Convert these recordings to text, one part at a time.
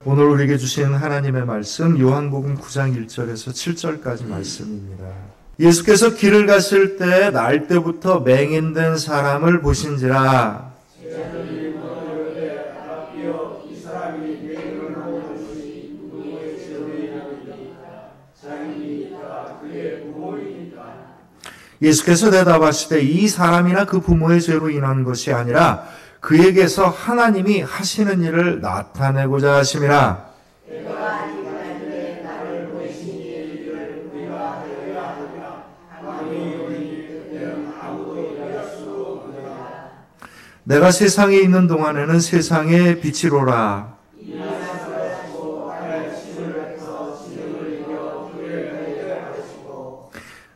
오늘 우리에게 주신 하나님의 말씀 요한복음 9장 1절에서 7절까지 말씀입니다. 예수께서 길을 가실 때 날 때부터 맹인된 사람을 보신지라. 예수께서 대답하시되 이 사람이나 그 부모의 죄로 인한 것이 아니라 그에게서 하나님이 하시는 일을 나타내고자 하심이라. 내가 세상에 있는 동안에는 세상의 빛이로라.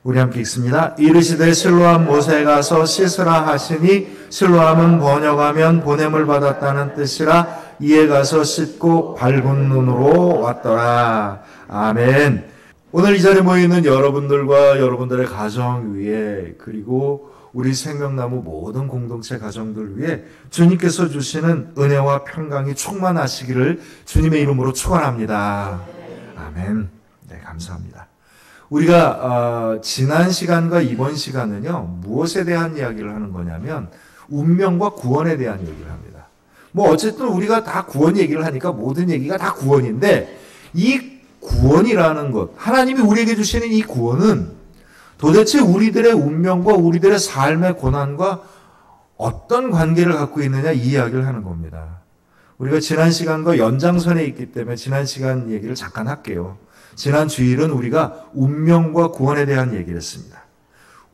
우리 함께 읽습니다. 이르시되 실로암 못에 가서 씻으라 하시니 실로암은 번역하면 보냄을 받았다는 뜻이라. 이에 가서 씻고 밝은 눈으로 왔더라. 아멘. 오늘 이 자리에 모이는 여러분들과 여러분들의 가정 위에, 그리고 우리 생명나무 모든 공동체 가정들 위해 주님께서 주시는 은혜와 평강이 충만하시기를 주님의 이름으로 축원합니다. 아멘. 네, 감사합니다. 우리가 지난 시간과 이번 시간은요, 무엇에 대한 이야기를 하는 거냐면 운명과 구원에 대한 얘기를 합니다. 뭐 어쨌든 우리가 다 구원 얘기를 하니까 모든 얘기가 다 구원인데, 이 구원이라는 것, 하나님이 우리에게 주시는 이 구원은 도대체 우리들의 운명과 우리들의 삶의 고난과 어떤 관계를 갖고 있느냐, 이 이야기를 하는 겁니다. 우리가 지난 시간과 연장선에 있기 때문에 지난 시간 얘기를 잠깐 할게요. 지난 주일은 우리가 운명과 구원에 대한 얘기를 했습니다.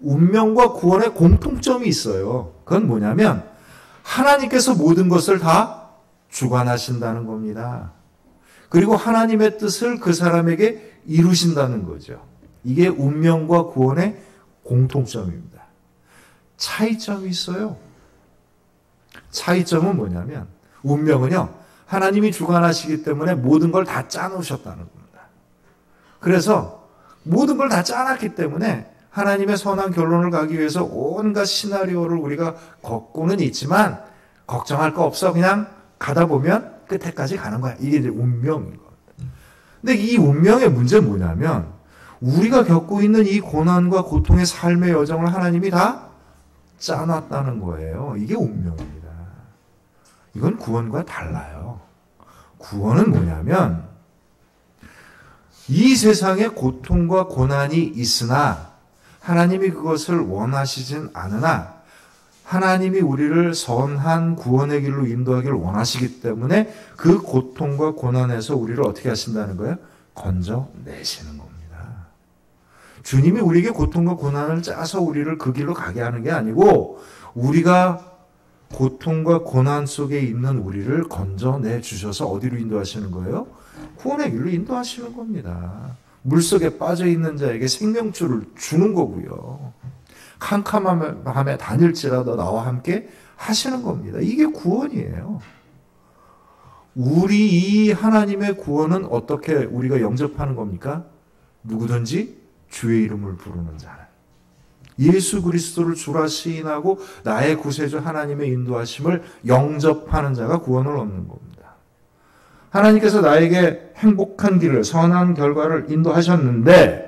운명과 구원의 공통점이 있어요. 그건 뭐냐면 하나님께서 모든 것을 다 주관하신다는 겁니다. 그리고 하나님의 뜻을 그 사람에게 이루신다는 거죠. 이게 운명과 구원의 공통점입니다. 차이점이 있어요. 차이점은 뭐냐면 운명은요, 하나님이 주관하시기 때문에 모든 걸 다 짜놓으셨다는 겁니다. 그래서 모든 걸 다 짜놨기 때문에 하나님의 선한 결론을 가기 위해서 온갖 시나리오를 우리가 걷고는 있지만 걱정할 거 없어. 그냥 가다 보면 끝에까지 가는 거야. 이게 이제 운명인 거예요. 근데 이 운명의 문제는 뭐냐면 우리가 겪고 있는 이 고난과 고통의 삶의 여정을 하나님이 다 짜놨다는 거예요. 이게 운명입니다. 이건 구원과 달라요. 구원은 뭐냐면 이 세상에 고통과 고난이 있으나 하나님이 그것을 원하시진 않으나 하나님이 우리를 선한 구원의 길로 인도하기를 원하시기 때문에 그 고통과 고난에서 우리를 어떻게 하신다는 거예요? 건져내시는 겁니다. 주님이 우리에게 고통과 고난을 짜서 우리를 그 길로 가게 하는 게 아니고 우리가 고통과 고난 속에 있는 우리를 건져내 주셔서 어디로 인도하시는 거예요? 구원의 길로 인도하시는 겁니다. 물속에 빠져있는 자에게 생명줄을 주는 거고요. 캄캄한 밤에 다닐지라도 나와 함께 하시는 겁니다. 이게 구원이에요. 우리 이 하나님의 구원은 어떻게 우리가 영접하는 겁니까? 누구든지 주의 이름을 부르는 자는, 예수 그리스도를 주라 시인하고 나의 구세주 하나님의 인도하심을 영접하는 자가 구원을 얻는 겁니다. 하나님께서 나에게 행복한 길을, 선한 결과를 인도하셨는데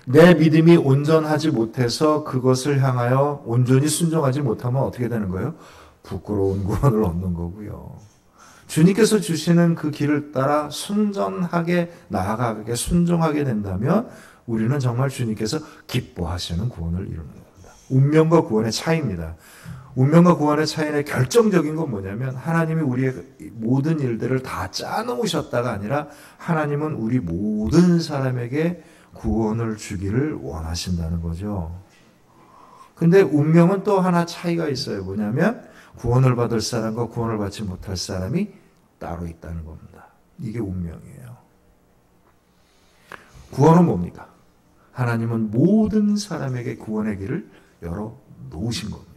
내 믿음이 온전하지 못해서 그것을 향하여 온전히 순종하지 못하면 어떻게 되는 거예요? 부끄러운 구원을 얻는 거고요. 주님께서 주시는 그 길을 따라 순전하게 나아가게 순종하게 된다면 우리는 정말 주님께서 기뻐하시는 구원을 이루는 겁니다. 운명과 구원의 차이입니다. 운명과 구원의 차이의 결정적인 건 뭐냐면 하나님이 우리의 모든 일들을 다 짜놓으셨다가 아니라 하나님은 우리 모든 사람에게 구원을 주기를 원하신다는 거죠. 근데 운명은 또 하나 차이가 있어요. 뭐냐면 구원을 받을 사람과 구원을 받지 못할 사람이 따로 있다는 겁니다. 이게 운명이에요. 구원은 뭡니까? 하나님은 모든 사람에게 구원의 길을 열어 놓으신 겁니다.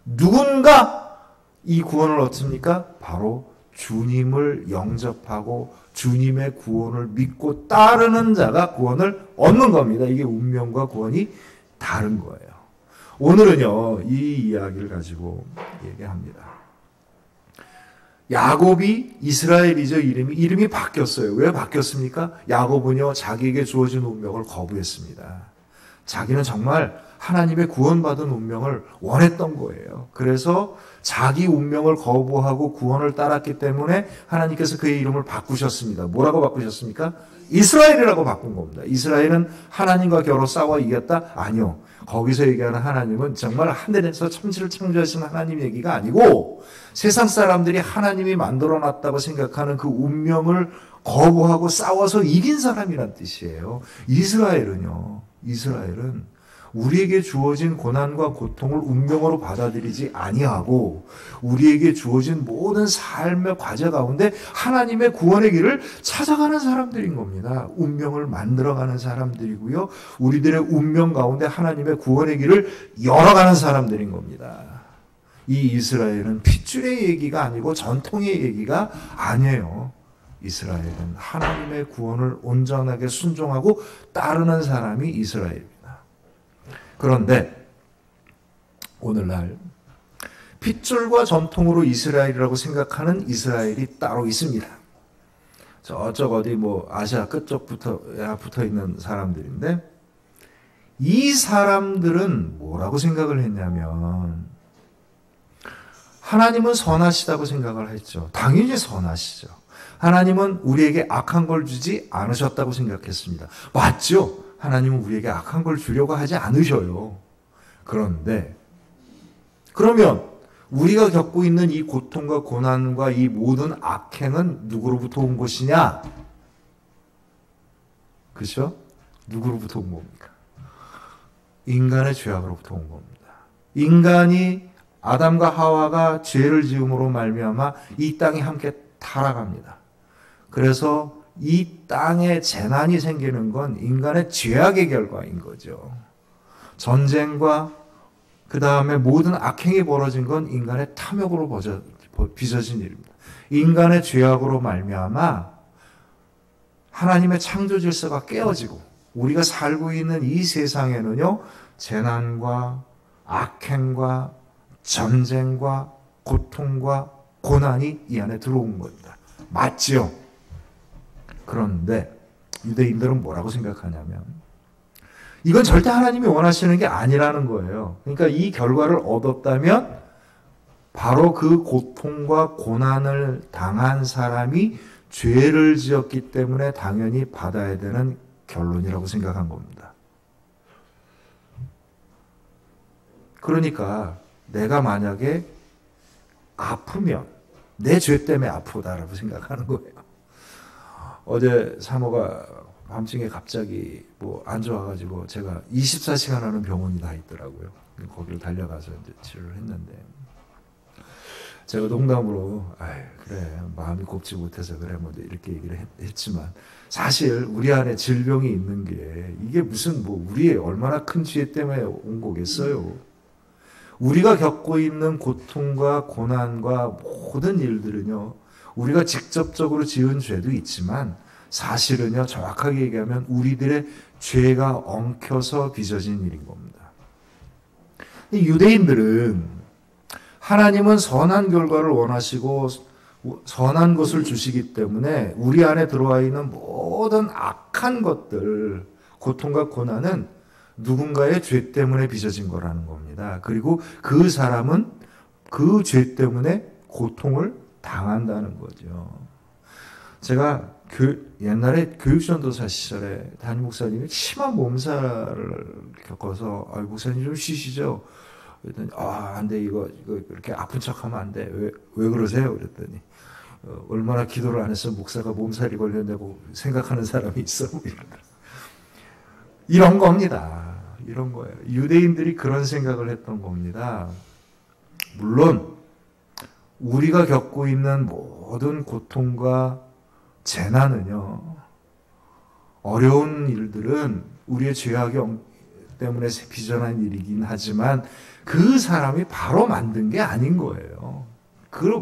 누군가 이 구원을 얻습니까? 바로 주님을 영접하고 주님의 구원을 믿고 따르는 자가 구원을 얻는 겁니다. 이게 운명과 구원이 다른 거예요. 오늘은요, 이 이야기를 가지고 얘기합니다. 야곱이 이스라엘이죠. 이름이 바뀌었어요. 왜 바뀌었습니까? 야곱은요, 자기에게 주어진 운명을 거부했습니다. 자기는 정말 하나님의 구원받은 운명을 원했던 거예요. 그래서 자기 운명을 거부하고 구원을 따랐기 때문에 하나님께서 그의 이름을 바꾸셨습니다. 뭐라고 바꾸셨습니까? 이스라엘이라고 바꾼 겁니다. 이스라엘은 하나님과 겨루 싸워 이겼다? 아니요. 거기서 얘기하는 하나님은 정말 하늘에서 천지를 창조하신 하나님 얘기가 아니고 세상 사람들이 하나님이 만들어놨다고 생각하는 그 운명을 거부하고 싸워서 이긴 사람이란 뜻이에요. 이스라엘은 우리에게 주어진 고난과 고통을 운명으로 받아들이지 아니하고 우리에게 주어진 모든 삶의 과제 가운데 하나님의 구원의 길을 찾아가는 사람들인 겁니다. 운명을 만들어가는 사람들이고요. 우리들의 운명 가운데 하나님의 구원의 길을 열어가는 사람들인 겁니다. 이 이스라엘은 핏줄의 얘기가 아니고 전통의 얘기가 아니에요. 이스라엘은 하나님의 구원을 온전하게 순종하고 따르는 사람이 이스라엘입니다. 그런데 오늘날 핏줄과 전통으로 이스라엘이라고 생각하는 이스라엘이 따로 있습니다. 저쪽 어디 아시아 끝쪽부터 붙어 있는 사람들인데 이 사람들은 뭐라고 생각을 했냐면 하나님은 선하시다고 생각을 했죠. 당연히 선하시죠. 하나님은 우리에게 악한 걸 주지 않으셨다고 생각했습니다. 맞죠? 하나님은 우리에게 악한 걸 주려고 하지 않으셔요. 그런데 그러면 우리가 겪고 있는 이 고통과 고난과 이 모든 악행은 누구로부터 온 것이냐? 그렇죠? 누구로부터 온 겁니까? 인간의 죄악으로부터 온 겁니다. 인간이 아담과 하와가 죄를 지음으로 말미암아 이 땅이 함께 타락합니다. 그래서 이 땅에 재난이 생기는 건 인간의 죄악의 결과인 거죠. 전쟁과 그 다음에 모든 악행이 벌어진 건 인간의 탐욕으로 빚어진 일입니다. 인간의 죄악으로 말미암아 하나님의 창조 질서가 깨어지고 우리가 살고 있는 이 세상에는요, 재난과 악행과 전쟁과 고통과 고난이 이 안에 들어온 겁니다. 맞죠? 그런데 유대인들은 뭐라고 생각하냐면 이건 절대 하나님이 원하시는 게 아니라는 거예요. 그러니까 이 결과를 얻었다면 바로 그 고통과 고난을 당한 사람이 죄를 지었기 때문에 당연히 받아야 되는 결론이라고 생각한 겁니다. 그러니까 내가 만약에 아프면 내 죄 때문에 아프다라고 생각하는 거예요. 어제 사모가 밤중에 갑자기 안 좋아가지고 제가 24시간 하는 병원이 다 있더라고요. 거기를 달려가서 이제 치료를 했는데 제가 농담으로 그래 마음이 곱지 못해서 그래 이렇게 얘기를 했지만 사실 우리 안에 질병이 있는 게 이게 무슨 우리의 얼마나 큰 죄 때문에 온 거겠어요. 우리가 겪고 있는 고통과 고난과 모든 일들은요, 우리가 직접적으로 지은 죄도 있지만 사실은요, 정확하게 얘기하면 우리들의 죄가 엉켜서 빚어진 일인 겁니다. 유대인들은 하나님은 선한 결과를 원하시고 선한 것을 주시기 때문에 우리 안에 들어와 있는 모든 악한 것들, 고통과 고난은 누군가의 죄 때문에 빚어진 거라는 겁니다. 그리고 그 사람은 그 죄 때문에 고통을 당한다는 거죠. 제가 옛날에 교육전도사 시절에 담임 목사님이 심한 몸살을 겪어서 목사님 좀 쉬시죠. 그랬더니 안 돼, 이거 이렇게 아픈 척하면 안 돼. 왜 그러세요? 그랬더니 얼마나 기도를 안 해서 목사가 몸살이 걸렸냐고 생각하는 사람이 있어. 이런 겁니다. 이런 거예요. 유대인들이 그런 생각을 했던 겁니다. 물론 우리가 겪고 있는 모든 고통과 재난은요, 어려운 일들은 우리의 죄악이 때문에 빚어난 일이긴 하지만 그 사람이 바로 만든 게 아닌 거예요.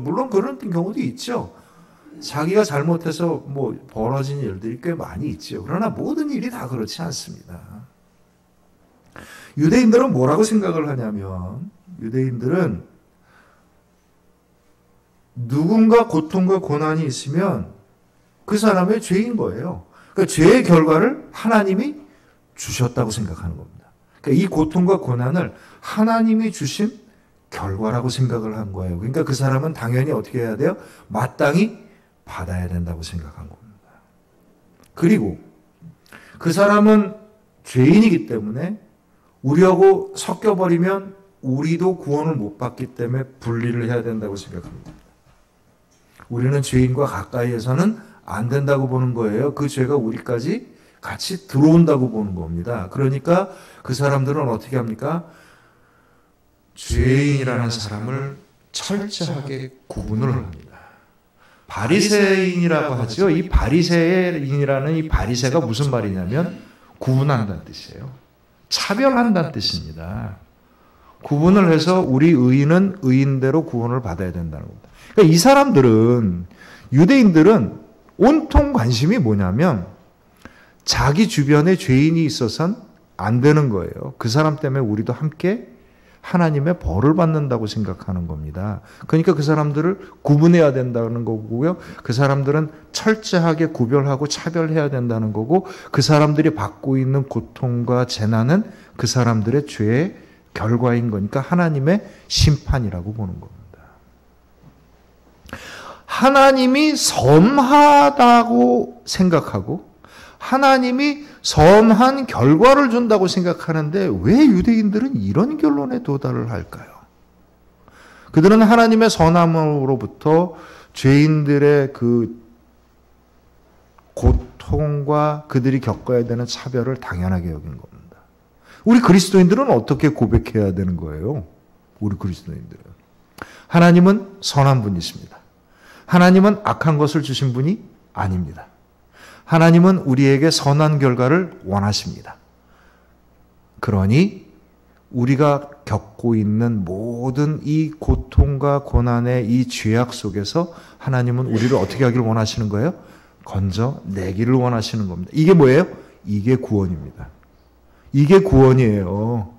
물론 그런 경우도 있죠. 자기가 잘못해서 벌어진 일들이 꽤 많이 있죠. 그러나 모든 일이 다 그렇지 않습니다. 유대인들은 뭐라고 생각을 하냐면 유대인들은 누군가 고통과 고난이 있으면 그 사람의 죄인 거예요. 그러니까 죄의 결과를 하나님이 주셨다고 생각하는 겁니다. 그러니까 이 고통과 고난을 하나님이 주신 결과라고 생각을 한 거예요. 그러니까 그 사람은 당연히 어떻게 해야 돼요? 마땅히 받아야 된다고 생각한 겁니다. 그리고 그 사람은 죄인이기 때문에 우리하고 섞여버리면 우리도 구원을 못 받기 때문에 분리를 해야 된다고 생각합니다. 우리는 죄인과 가까이에서는 안 된다고 보는 거예요. 그 죄가 우리까지 같이 들어온다고 보는 겁니다. 그러니까 그 사람들은 어떻게 합니까? 죄인이라는 사람을 철저하게 구분을 합니다. 바리새인이라고 하죠. 이 바리새인이라는 이 바리새가 무슨 말이냐면 구분한다는 뜻이에요. 차별한다는 뜻입니다. 구분을 해서 우리 의인은 의인대로 구원을 받아야 된다는 겁니다. 그러니까 이 사람들은, 유대인들은 온통 관심이 뭐냐면 자기 주변에 죄인이 있어서는 안 되는 거예요. 그 사람 때문에 우리도 함께 하나님의 벌을 받는다고 생각하는 겁니다. 그러니까 그 사람들을 구분해야 된다는 거고요. 그 사람들은 철저하게 구별하고 차별해야 된다는 거고, 그 사람들이 받고 있는 고통과 재난은 그 사람들의 죄의 결과인 거니까 하나님의 심판이라고 보는 겁니다. 하나님이 선하다고 생각하고 하나님이 선한 결과를 준다고 생각하는데 왜 유대인들은 이런 결론에 도달을 할까요? 그들은 하나님의 선함으로부터 죄인들의 그 고통과 그들이 겪어야 되는 차별을 당연하게 여긴 겁니다. 우리 그리스도인들은 어떻게 고백해야 되는 거예요? 우리 그리스도인들은. 하나님은 선한 분이십니다. 하나님은 악한 것을 주신 분이 아닙니다. 하나님은 우리에게 선한 결과를 원하십니다. 그러니 우리가 겪고 있는 모든 이 고통과 고난의 이 죄악 속에서 하나님은 우리를 어떻게 하기를 원하시는 거예요? 건져내기를 원하시는 겁니다. 이게 뭐예요? 이게 구원입니다. 이게 구원이에요.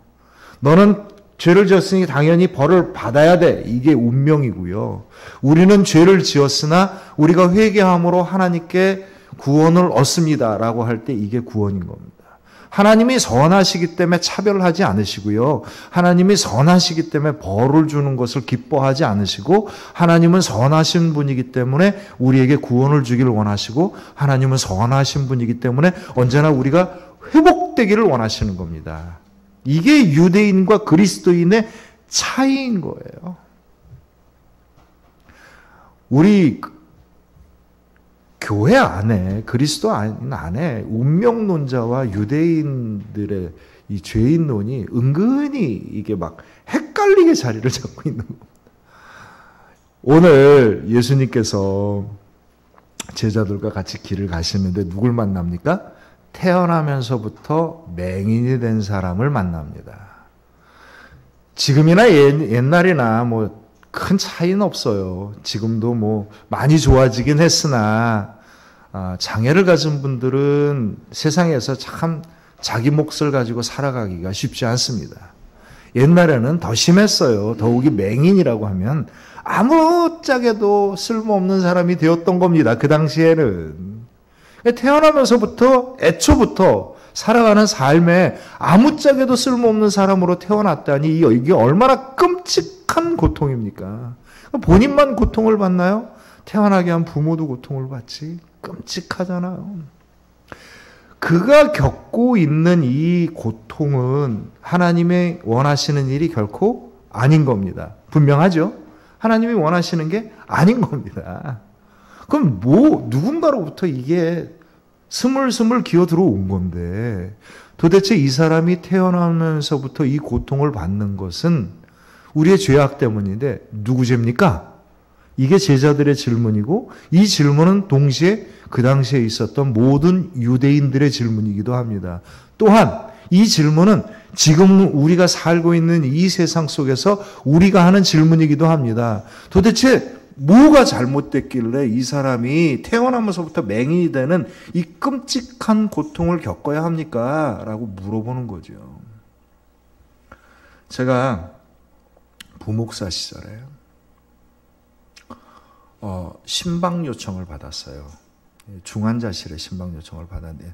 너는 죄를 지었으니 당연히 벌을 받아야 돼. 이게 운명이고요. 우리는 죄를 지었으나 우리가 회개함으로 하나님께 구원을 얻습니다. 라고 할 때 이게 구원인 겁니다. 하나님이 선하시기 때문에 차별하지 않으시고요. 하나님이 선하시기 때문에 벌을 주는 것을 기뻐하지 않으시고, 하나님은 선하신 분이기 때문에 우리에게 구원을 주기를 원하시고, 하나님은 선하신 분이기 때문에 언제나 우리가 회복되기를 원하시는 겁니다. 이게 유대인과 그리스도인의 차이인 거예요. 우리 교회 안에, 그리스도인 안에 운명론자와 유대인들의 이 죄인론이 은근히 이게 막 헷갈리게 자리를 잡고 있는 겁니다. 오늘 예수님께서 제자들과 같이 길을 가시는데 누굴 만납니까? 태어나면서부터 맹인이 된 사람을 만납니다. 지금이나 옛날이나 뭐 큰 차이는 없어요. 지금도 뭐 많이 좋아지긴 했으나 장애를 가진 분들은 세상에서 참 자기 몫을 가지고 살아가기가 쉽지 않습니다. 옛날에는 더 심했어요. 더욱이 맹인이라고 하면 아무짝에도 쓸모없는 사람이 되었던 겁니다. 그 당시에는. 태어나면서부터 애초부터 살아가는 삶에 아무짝에도 쓸모없는 사람으로 태어났다니 이게 얼마나 끔찍한 고통입니까? 본인만 고통을 받나요? 태어나게 한 부모도 고통을 받지. 끔찍하잖아요. 그가 겪고 있는 이 고통은 하나님의 원하시는 일이 결코 아닌 겁니다. 분명하죠? 하나님이 원하시는 게 아닌 겁니다. 그럼 누군가로부터 이게 스물스물 기어 들어온 건데, 도대체 이 사람이 태어나면서부터 이 고통을 받는 것은 우리의 죄악 때문인데 누구 죄입니까? 이게 제자들의 질문이고, 이 질문은 동시에 그 당시에 있었던 모든 유대인들의 질문이기도 합니다. 또한 이 질문은 지금 우리가 살고 있는 이 세상 속에서 우리가 하는 질문이기도 합니다. 도대체 뭐가 잘못됐길래 이 사람이 태어나면서부터 맹인이 되는 이 끔찍한 고통을 겪어야 합니까? 라고 물어보는 거죠. 제가 부목사 시절에 신방 요청을 받았어요. 중환자실에 신방 요청을 받았는데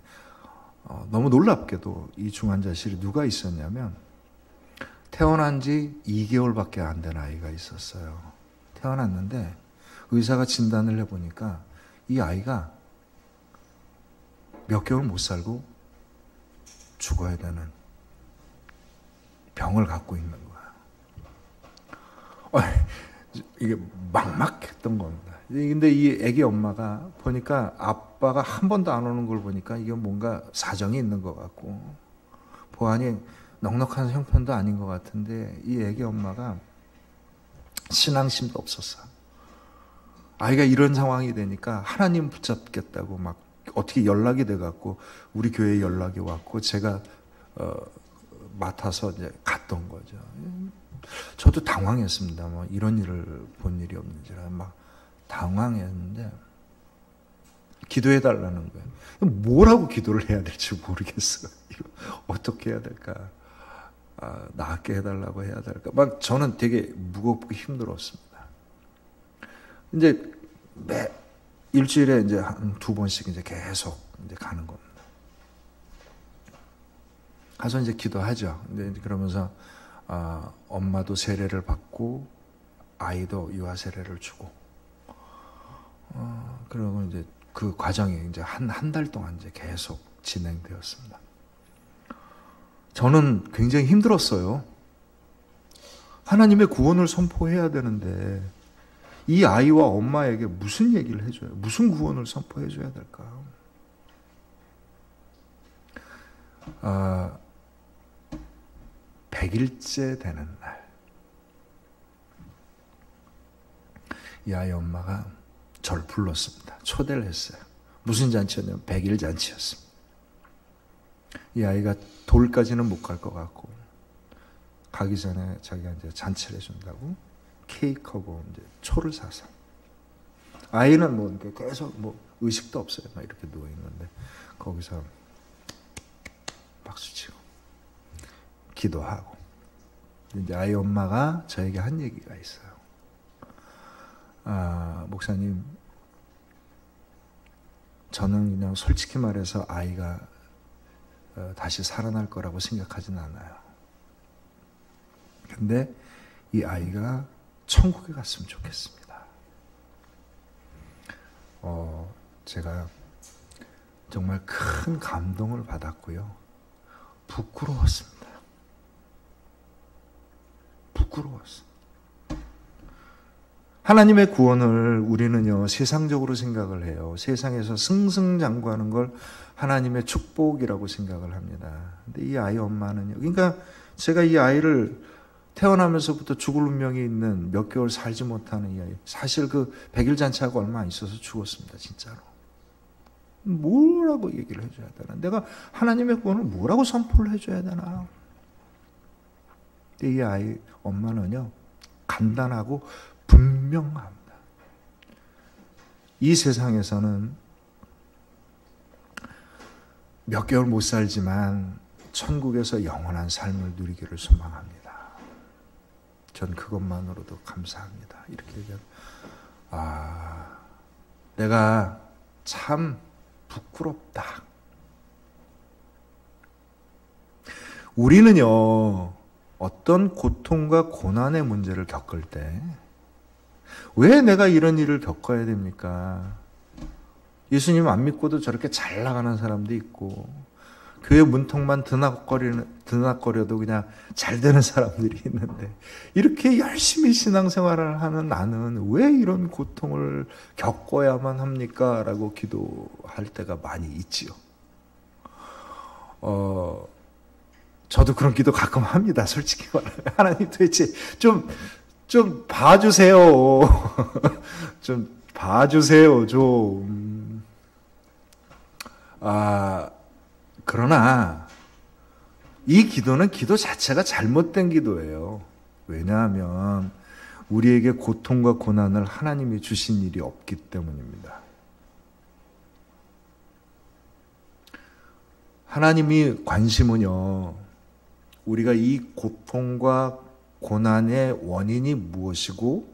너무 놀랍게도 이 중환자실에 누가 있었냐면 태어난 지 2개월밖에 안 된 아이가 있었어요. 태어났는데 의사가 진단을 해보니까 이 아이가 몇 개월 못 살고 죽어야 되는 병을 갖고 있는 거야. 이게 막막했던 겁니다. 근데 이 애기 엄마가 보니까 아빠가 한 번도 안 오는 걸 보니까 이게 뭔가 사정이 있는 것 같고 보안이 넉넉한 형편도 아닌 것 같은데 이 애기 엄마가 신앙심도 없었어. 아이가 이런 상황이 되니까 하나님 붙잡겠다고 막 어떻게 연락이 돼갖고 우리 교회에 연락이 왔고 제가 맡아서 이제 갔던 거죠. 저도 당황했습니다. 뭐 이런 일을 본 일이 없는지라 막 당황했는데 기도해달라는 거예요. 뭐라고 기도를 해야 될지 모르겠어요. 이거 어떻게 해야 될까? 낫게 해달라고 해야 될까? 막 저는 되게 무겁고 힘들었습니다. 이제 매 일주일에 이제 한 2번씩 이제 계속 이제 가는 겁니다. 가서 이제 기도하죠. 근데 그러면서 엄마도 세례를 받고 아이도 유아 세례를 주고 그리고 이제 그 과정이 이제 한 달 동안 이제 계속 진행되었습니다. 저는 굉장히 힘들었어요. 하나님의 구원을 선포해야 되는데 이 아이와 엄마에게 무슨 얘기를 해줘요? 무슨 구원을 선포해줘야 될까? 100일째 되는 날, 이 아이 엄마가 저를 불렀습니다. 초대를 했어요. 무슨 잔치였냐면 100일 잔치였습니다. 이 아이가 돌까지는 못 갈 것 같고 가기 전에 자기가 이제 잔치를 해준다고 케이크하고 이제 초를 사서 아이는 뭐 계속 뭐 의식도 없어요. 막 이렇게 누워 있는데 거기서 박수치고 기도하고 이제 아이 엄마가 저에게 한 얘기가 있어요. 목사님, 저는 그냥 솔직히 말해서 아이가 다시 살아날 거라고 생각하진 않아요. 근데 이 아이가 천국에 갔으면 좋겠습니다. 제가 정말 큰 감동을 받았고요. 부끄러웠습니다. 부끄러웠어요. 하나님의 구원을 우리는요, 세상적으로 생각을 해요. 세상에서 승승장구하는 걸 하나님의 축복이라고 생각을 합니다. 근데 이 아이 엄마는요, 그러니까 제가 이 아이를 태어나면서부터 죽을 운명이 있는 몇 개월 살지 못하는 이 아이, 사실 그 100일 잔치하고 얼마 안 있어서 죽었습니다, 진짜로. 뭐라고 얘기를 해줘야 되나? 내가 하나님의 구원을 뭐라고 선포를 해줘야 되나? 근데 이 아이 엄마는요, 간단하고 분명합니다. 이 세상에서는 몇 개월 못 살지만 천국에서 영원한 삶을 누리기를 소망합니다. 전 그것만으로도 감사합니다. 이렇게 얘기하면 내가 참 부끄럽다. 우리는요, 어떤 고통과 고난의 문제를 겪을 때 왜 내가 이런 일을 겪어야 됩니까? 예수님 안 믿고도 저렇게 잘 나가는 사람도 있고 교회 문턱만 드나거려도 그냥 잘 되는 사람들이 있는데 이렇게 열심히 신앙생활을 하는 나는 왜 이런 고통을 겪어야만 합니까? 라고 기도할 때가 많이 있지요. 저도 그런 기도 가끔 합니다. 솔직히 말하면. 하나님 도대체 좀 봐주세요. 좀 봐주세요. 좀. 그러나 이 기도는 기도 자체가 잘못된 기도예요. 왜냐하면 우리에게 고통과 고난을 하나님이 주신 일이 없기 때문입니다. 하나님이 관심은요, 우리가 이 고통과 고난의 원인이 무엇이고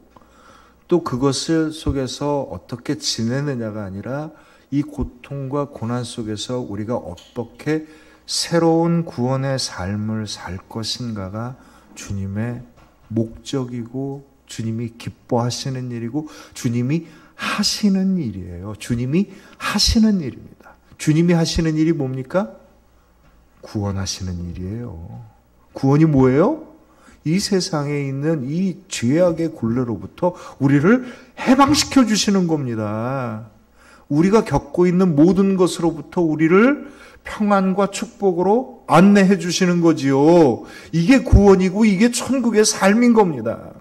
또 그것을 속에서 어떻게 지내느냐가 아니라 이 고통과 고난 속에서 우리가 어떻게 새로운 구원의 삶을 살 것인가가 주님의 목적이고 주님이 기뻐하시는 일이고 주님이 하시는 일이에요. 주님이 하시는 일입니다. 주님이 하시는 일이 뭡니까? 구원하시는 일이에요. 구원이 뭐예요? 이 세상에 있는 이 죄악의 굴레로부터 우리를 해방시켜 주시는 겁니다. 우리가 겪고 있는 모든 것으로부터 우리를 평안과 축복으로 안내해 주시는 거지요. 이게 구원이고 이게 천국의 삶인 겁니다.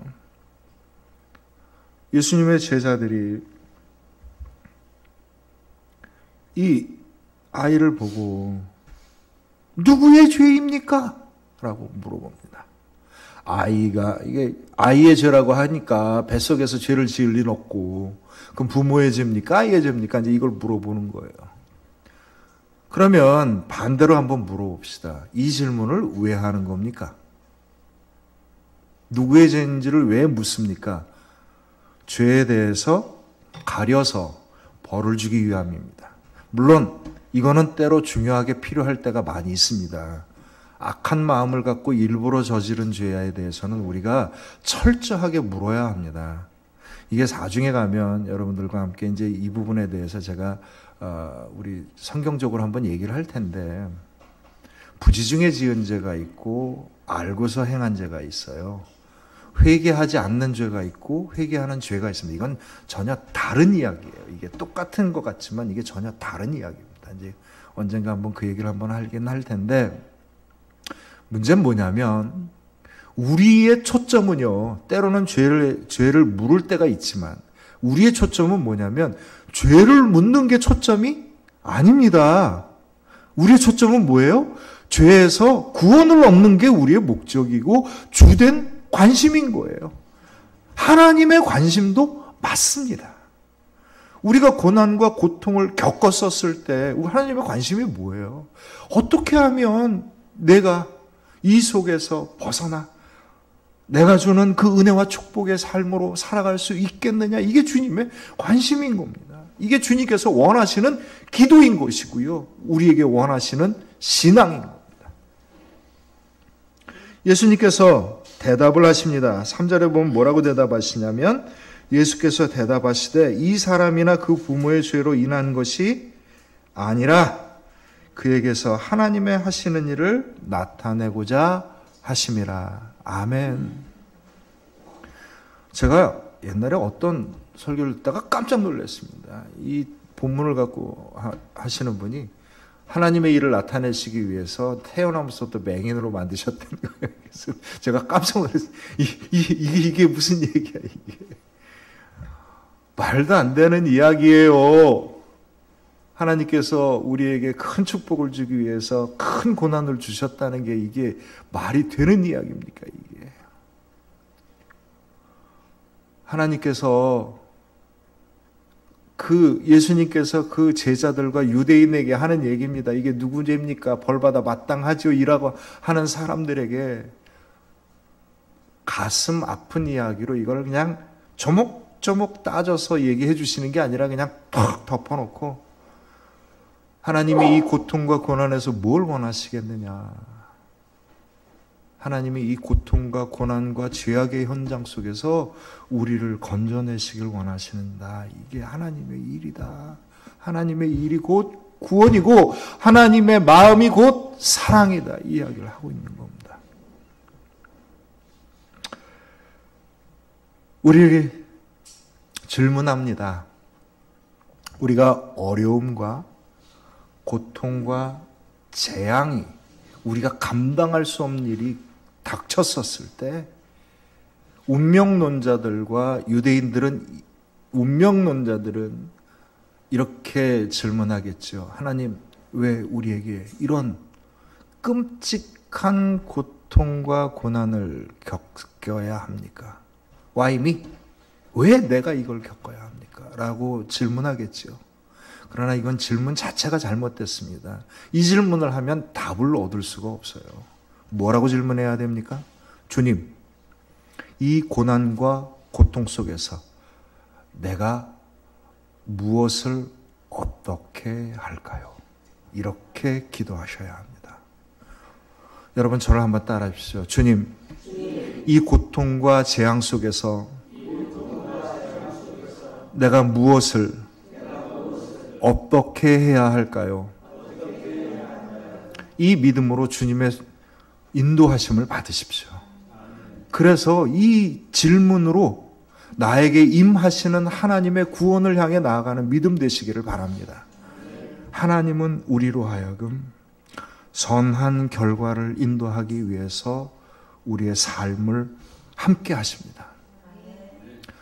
예수님의 제자들이 이 아이를 보고 누구의 죄입니까? 라고 물어봅니다. 이게 아이의 죄라고 하니까 뱃속에서 죄를 지을 리는 없고, 그럼 부모의 죄입니까? 아이의 죄입니까? 이제 이걸 물어보는 거예요. 그러면 반대로 한번 물어봅시다. 이 질문을 왜 하는 겁니까? 누구의 죄인지를 왜 묻습니까? 죄에 대해서 가려서 벌을 주기 위함입니다. 물론 이거는 때로 중요하게 필요할 때가 많이 있습니다. 악한 마음을 갖고 일부러 저지른 죄에 대해서는 우리가 철저하게 물어야 합니다. 이게 사중에 가면 여러분들과 함께 이제 이 부분에 대해서 제가 우리 성경적으로 한번 얘기를 할 텐데, 부지중에 지은 죄가 있고 알고서 행한 죄가 있어요. 회개하지 않는 죄가 있고 회개하는 죄가 있습니다. 이건 전혀 다른 이야기예요. 이게 똑같은 것 같지만 이게 전혀 다른 이야기입니다. 이제 언젠가 한번 그 얘기를 한번 하긴 할 텐데, 문제는 뭐냐면 우리의 초점은요, 때로는 죄를 물을 때가 있지만 우리의 초점은 뭐냐면 죄를 묻는 게 초점이 아닙니다. 우리의 초점은 뭐예요? 죄에서 구원을 얻는 게 우리의 목적이고 주된 관심인 거예요. 하나님의 관심도 맞습니다. 우리가 고난과 고통을 겪었었을 때 하나님의 관심이 뭐예요? 어떻게 하면 내가 이 속에서 벗어나 내가 주는 그 은혜와 축복의 삶으로 살아갈 수 있겠느냐? 이게 주님의 관심인 겁니다. 이게 주님께서 원하시는 기도인 것이고요, 우리에게 원하시는 신앙인 겁니다. 예수님께서 대답을 하십니다. 3절에 보면 뭐라고 대답하시냐면, 예수께서 대답하시되 이 사람이나 그 부모의 죄로 인한 것이 아니라 그에게서 하나님의 하시는 일을 나타내고자 하심이라. 아멘. 제가 옛날에 어떤 설교를 듣다가 깜짝 놀랐습니다. 이 본문을 갖고 하시는 분이 하나님의 일을 나타내시기 위해서 태어나면서부터 맹인으로 만드셨다는 거예요. 그래서 제가 깜짝 놀랐어요. 이게 무슨 얘기야, 이게. 말도 안 되는 이야기예요. 하나님께서 우리에게 큰 축복을 주기 위해서 큰 고난을 주셨다는 게 이게 말이 되는 이야기입니까, 이게. 하나님께서 예수님께서 그 제자들과 유대인에게 하는 얘기입니다. 이게 누구 죄입니까? 벌받아 마땅하지요? 이라고 하는 사람들에게 가슴 아픈 이야기로 이걸 그냥 조목조목 따져서 얘기해 주시는 게 아니라 그냥 턱 덮어놓고, 하나님이 이 고통과 고난에서 뭘 원하시겠느냐? 하나님이 이 고통과 고난과 죄악의 현장 속에서 우리를 건져내시길 원하시는다. 이게 하나님의 일이다. 하나님의 일이 곧 구원이고 하나님의 마음이 곧 사랑이다. 이 이야기를 하고 있는 겁니다. 우리에게 질문합니다. 우리가 어려움과 고통과 재앙이 우리가 감당할 수 없는 일이 닥쳤었을 때 운명론자들은 이렇게 질문하겠죠. 하나님, 왜 우리에게 이런 끔찍한 고통과 고난을 겪어야 합니까? Why me? 왜 내가 이걸 겪어야 합니까? 라고 질문하겠죠. 그러나 이건 질문 자체가 잘못됐습니다. 이 질문을 하면 답을 얻을 수가 없어요. 뭐라고 질문해야 됩니까? 주님, 이 고난과 고통 속에서 내가 무엇을 어떻게 할까요? 이렇게 기도하셔야 합니다. 여러분, 저를 한번 따라해 주십시오. 주님, 이 고통과 재앙 속에서 내가 무엇을 어떻게 해야 할까요? 이 믿음으로 주님의 인도하심을 받으십시오. 그래서 이 질문으로 나에게 임하시는 하나님의 구원을 향해 나아가는 믿음 되시기를 바랍니다. 하나님은 우리로 하여금 선한 결과를 인도하기 위해서 우리의 삶을 함께 하십니다.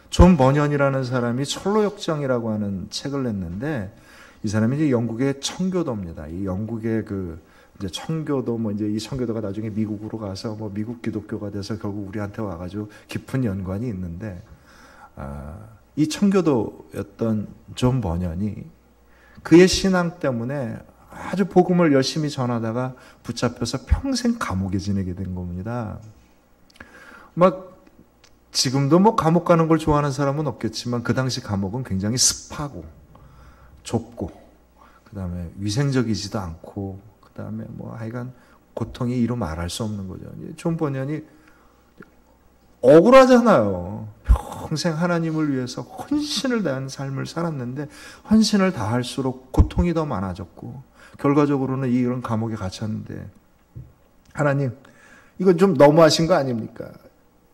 존 버년이라는 사람이 철로역정이라고 하는 책을 냈는데, 이 사람이 이제 영국의 청교도입니다. 이 영국의 이제 청교도, 이제 이 청교도가 나중에 미국으로 가서 미국 기독교가 돼서 결국 우리한테 와가지고 깊은 연관이 있는데, 이 청교도였던 존 버년이 그의 신앙 때문에 아주 복음을 열심히 전하다가 붙잡혀서 평생 감옥에 지내게 된 겁니다. 지금도 감옥 가는 걸 좋아하는 사람은 없겠지만, 그 당시 감옥은 굉장히 습하고 좁고, 그 다음에 위생적이지도 않고, 그 다음에 하여간 고통이 이루 말할 수 없는 거죠. 존 버년이 억울하잖아요. 평생 하나님을 위해서 헌신을 다한 삶을 살았는데, 헌신을 다할수록 고통이 더 많아졌고, 결과적으로는 이런 감옥에 갇혔는데, 하나님, 이건 좀 너무하신 거 아닙니까?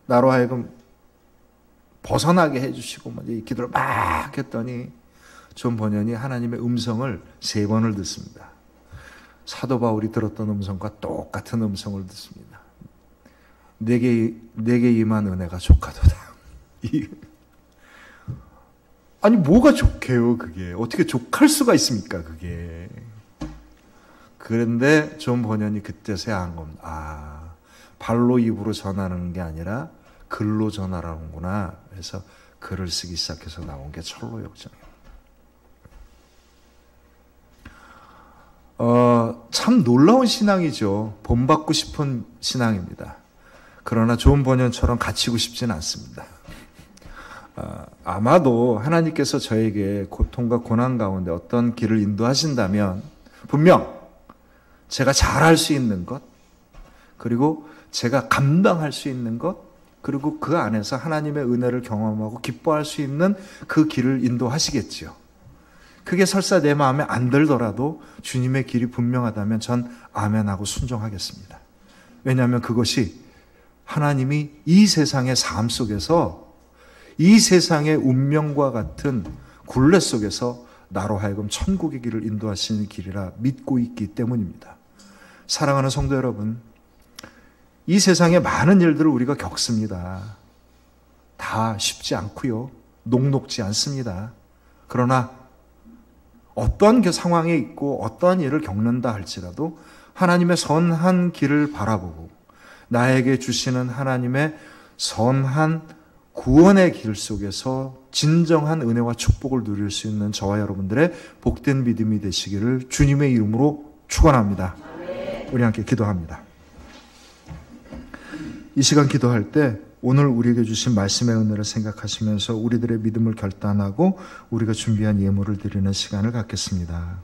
나로 하여금 벗어나게 해주시고, 이 기도를 막 했더니 존 버년이 하나님의 음성을 3번을 듣습니다. 사도 바울이 들었던 음성과 똑같은 음성을 듣습니다. 내게 임한 은혜가 족하도다. 아니, 뭐가 족해요, 그게? 어떻게 족할 수가 있습니까, 그게? 그런데 존 버년이 그때서야 한 겁니다. 발로 입으로 전하는 게 아니라 글로 전하라는구나. 그래서 글을 쓰기 시작해서 나온 게 철로역정이에요. 참 놀라운 신앙이죠. 본받고 싶은 신앙입니다. 그러나 존 버년처럼 갇히고 싶지는 않습니다. 아마도 하나님께서 저에게 고통과 고난 가운데 어떤 길을 인도하신다면, 분명 제가 잘할 수 있는 것, 그리고 제가 감당할 수 있는 것, 그리고 그 안에서 하나님의 은혜를 경험하고 기뻐할 수 있는 그 길을 인도하시겠지요. 그게 설사 내 마음에 안 들더라도 주님의 길이 분명하다면 전 아멘하고 순종하겠습니다. 왜냐하면 그것이 하나님이 이 세상의 삶 속에서, 이 세상의 운명과 같은 굴레 속에서 나로 하여금 천국의 길을 인도하시는 길이라 믿고 있기 때문입니다. 사랑하는 성도 여러분, 이 세상에 많은 일들을 우리가 겪습니다. 다 쉽지 않고요, 녹록지 않습니다. 그러나 어떠한 상황에 있고 어떠한 일을 겪는다 할지라도 하나님의 선한 길을 바라보고 나에게 주시는 하나님의 선한 구원의 길 속에서 진정한 은혜와 축복을 누릴 수 있는 저와 여러분들의 복된 믿음이 되시기를 주님의 이름으로 축원합니다. 우리 함께 기도합니다. 이 시간 기도할 때 오늘 우리에게 주신 말씀의 은혜를 생각하시면서 우리들의 믿음을 결단하고 우리가 준비한 예물을 드리는 시간을 갖겠습니다.